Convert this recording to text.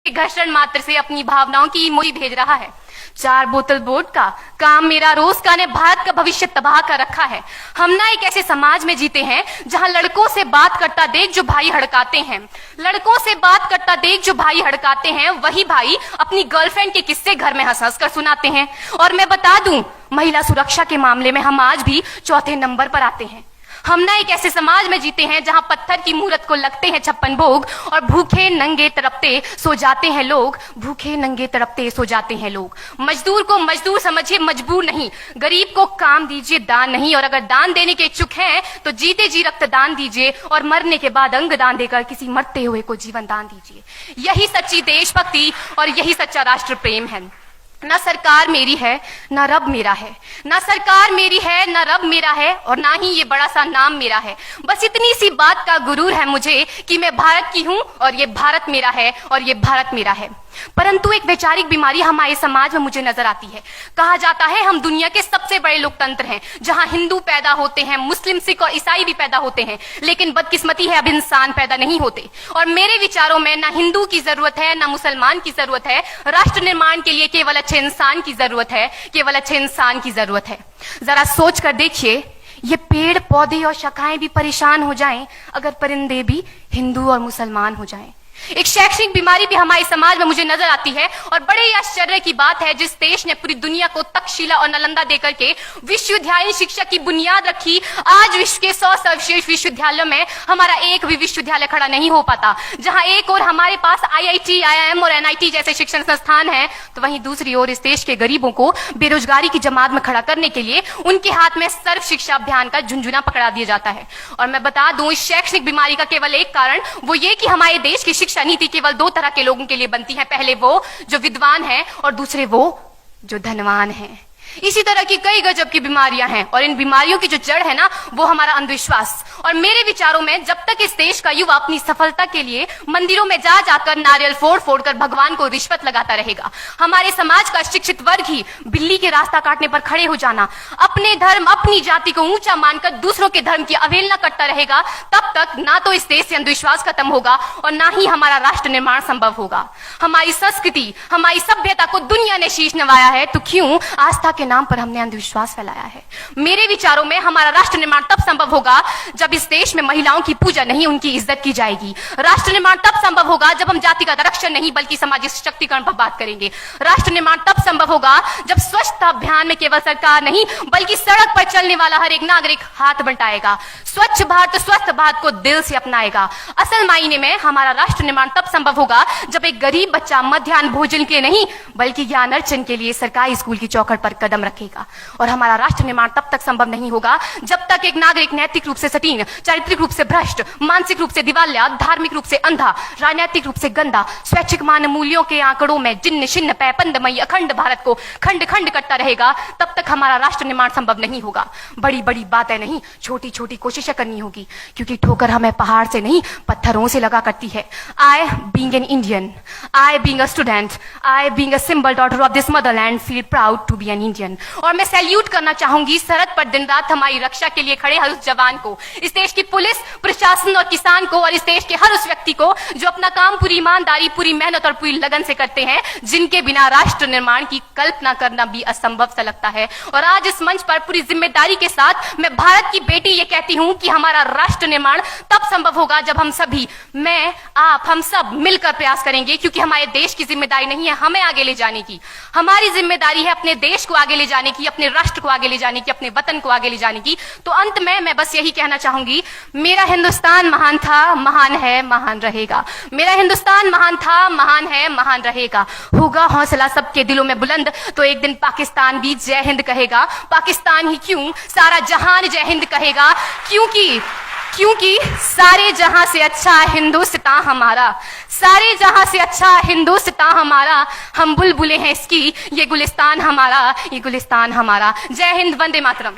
घर्षण मात्र से अपनी भावनाओं की इमोजी भेज रहा है। 4 बोतल वोट का काम मेरा रोज का ने भारत का भविष्य तबाह कर रखा है। हम ना एक ऐसे समाज में जीते हैं जहां लड़कों से बात करता देख जो भाई हड़काते हैं, लड़कों से बात करता देख जो भाई हड़काते हैं, वही भाई अपनी गर्लफ्रेंड के किस्से घर में हंस हंस कर सुनाते हैं। और मैं बता दूं, महिला सुरक्षा के मामले में हम आज भी चौथे नंबर पर आते हैं। हम ना एक ऐसे समाज में जीते हैं जहां पत्थर की मूरत को लगते हैं 56 भोग और भूखे नंगे तड़पते सो जाते हैं लोग, भूखे नंगे तड़पते सो जाते हैं लोग। मजदूर को मजदूर समझिए, मजबूर नहीं। गरीब को काम दीजिए, दान नहीं। और अगर दान देने के इच्छुक हैं तो जीते जी रक्तदान दीजिए और मरने के बाद अंग दान देकर किसी मरते हुए को जीवन दान दीजिए। यही सच्ची देशभक्ति और यही सच्चा राष्ट्र प्रेम है। ना सरकार मेरी है ना रब मेरा है, ना सरकार मेरी है ना रब मेरा है, और ना ही ये बड़ा सा नाम मेरा है। बस इतनी सी बात का गुरूर है मुझे कि मैं भारत की हूं और ये भारत मेरा है और ये भारत मेरा है। परंतु एक वैचारिक बीमारी हमारे समाज में मुझे नजर आती है। कहा जाता है हम दुनिया के सबसे बड़े लोकतंत्र हैं, जहां हिंदू पैदा होते हैं, मुस्लिम, सिख और ईसाई भी पैदा होते हैं, लेकिन बदकिस्मती है अब इंसान पैदा नहीं होते। और मेरे विचारों में ना हिंदू की जरूरत है ना मुसलमान की जरूरत है। राष्ट्र निर्माण के लिए केवल अच्छे इंसान की जरूरत है, केवल अच्छे इंसान की जरूरत है। जरा सोच कर देखिए, ये पेड़ पौधे और शाखाएं भी परेशान हो जाएं अगर परिंदे भी हिंदू और मुसलमान हो जाएं। एक शैक्षणिक बीमारी भी हमारे समाज में मुझे नजर आती है, और बड़े ही आश्चर्य की बात है जिस देश ने पूरी दुनिया को तक्षशिला और नालंदा देकर के विश्वविद्यालय शिक्षा की बुनियाद रखी, आज विश्व के 100 सर्वश्रेष्ठ विश्वविद्यालयों में हमारा एक भी विश्वविद्यालय खड़ा नहीं हो पाता। जहां एक और हमारे पास IIT, IIM और NIT जैसे शिक्षण संस्थान हैं, तो वहीं दूसरी ओर इस देश के गरीबों को बेरोजगारी की जमात में खड़ा करने के लिए उनके हाथ में सर्व शिक्षा अभियान का झुंझुना पकड़ा दिया जाता है। और मैं बता दूं, इस शैक्षणिक बीमारी का केवल एक कारण वो ये कि हमारे देश की शिक्षा नीति केवल 2 तरह के लोगों के लिए बनती है। पहले वो जो विद्वान हैं और दूसरे वो जो धनवान हैं। इसी तरह की कई गजब की बीमारियां हैं, और इन बीमारियों की जो जड़ है ना, वो हमारा अंधविश्वास। और मेरे विचारों में जब तक इस देश का युवा अपनी सफलता के लिए मंदिरों में जा जाकर नारियल फोड़ फोड़ कर भगवान को रिश्वत लगाता रहेगा, हमारे समाज का शिक्षित वर्ग ही बिल्ली के रास्ता काटने पर खड़े हो जाना, अपने धर्म अपनी जाति को ऊंचा मानकर दूसरों के धर्म की अवहेलना करता रहेगा, तब तक ना तो इस देश से अंधविश्वास खत्म होगा और ना ही हमारा राष्ट्र निर्माण संभव होगा। हमारी संस्कृति, हमारी सभ्यता को दुनिया ने शीश नवाया है, तो क्यों आस्था के नाम पर हमने अंधविश्वास फैलाया है? मेरे विचारों में हमारा राष्ट्र निर्माण तब संभव होगा जब इस देश में महिलाओं की पूजा नहीं, उनकी इज्जत की जाएगी। राष्ट्र निर्माण तब संभव होगा जब हम जातिगत आरक्षण नहीं बल्कि सामाजिक सशक्तिकरण पर बात करेंगे। राष्ट्र निर्माण तब संभव होगा जब स्वच्छता अभियान में केवल सरकार नहीं बल्कि सड़क पर चलने वाला हर एक नागरिक हाथ बंटाएगा, स्वच्छ भारत स्वस्थ भारत को दिल से अपनाएगा। असल मायने में हमारा राष्ट्र निर्माण तब संभव होगा जब एक गरीब बच्चा मध्याह्न भोजन के लिए नहीं बल्कि ज्ञान अर्जन के लिए सरकारी स्कूल की चौखट पर कदम रखेगा। और हमारा राष्ट्र निर्माण तब तक संभव नहीं होगा जब तक एक नागरिक नैतिक रूप से सटीन, चारित्रिक रूप से भ्रष्ट, मानसिक रूप से दिवालिया, धार्मिक रूप से अंधा, राजनीतिक रूप से गंदा, स्वैच्छिक मान मूल्यों के आंकड़ों में जिन्न शिन्न पैपंदमयी अखंड भारत को खंड खंड करता रहेगा, तब तक हमारा राष्ट्र निर्माण संभव नहीं होगा। बड़ी बड़ी बातें नहीं, छोटी छोटी कोशिशें करनी होगी, क्योंकि ठोकर हमें पहाड़ से नहीं पत्थरों से लगा करती है। I being an Indian, I being a student, I being a symbol daughter of this motherland feel proud to be an Indian। और मैं सैल्यूट करना चाहूंगी सरहद पर दिन रात हमारी रक्षा के लिए खड़े हर उस जवान को, इस देश की पुलिस, प्रशासन और किसान को, और इस देश के हर उस व्यक्ति को जो अपना काम पूरी ईमानदारी, पूरी मेहनत और पूरी लगन से करते हैं, जिनके बिना राष्ट्र निर्माण की कल्पना करना भी असंभव सा लगता है। और आज इस मंच पर पूरी जिम्मेदारी के साथ मैं भारत की बेटी ये कहती हूं कि हमारा राष्ट्र निर्माण तब संभव होगा जब हम सभी, मैं, आप, हम सब मिलकर प्रयास करेंगे, क्योंकि हमारे देश की जिम्मेदारी नहीं है हमें आगे ले जाने की, हमारी जिम्मेदारी है अपने देश को आगे ले जाने की, अपने राष्ट्र को आगे ले जाने की, अपने वतन को आगे ले जाने की। तो अंत में मैं बस यही कहना चाहूंगी, मेरा हिंदुस्तान महान था, महान है, महान रहेगा। मेरा हिंदुस्तान महान था, महान है, महान रहेगा। होगा हौसला सबके दिलों में बुलंद तो एक दिन पाकिस्तान भी जय हिंद कहेगा। पाकिस्तान ही क्यों, सारा जहान जय हिंद कहेगा, क्योंकि सारे जहां से अच्छा हिंदुस्तान हमारा, सारे जहां से अच्छा हिंदुस्तान हमारा, हम बुलबुलें हैं इसकी, ये गुलिस्तान हमारा, ये गुलिस्तान हमारा। जय हिंद, वंदे मातरम।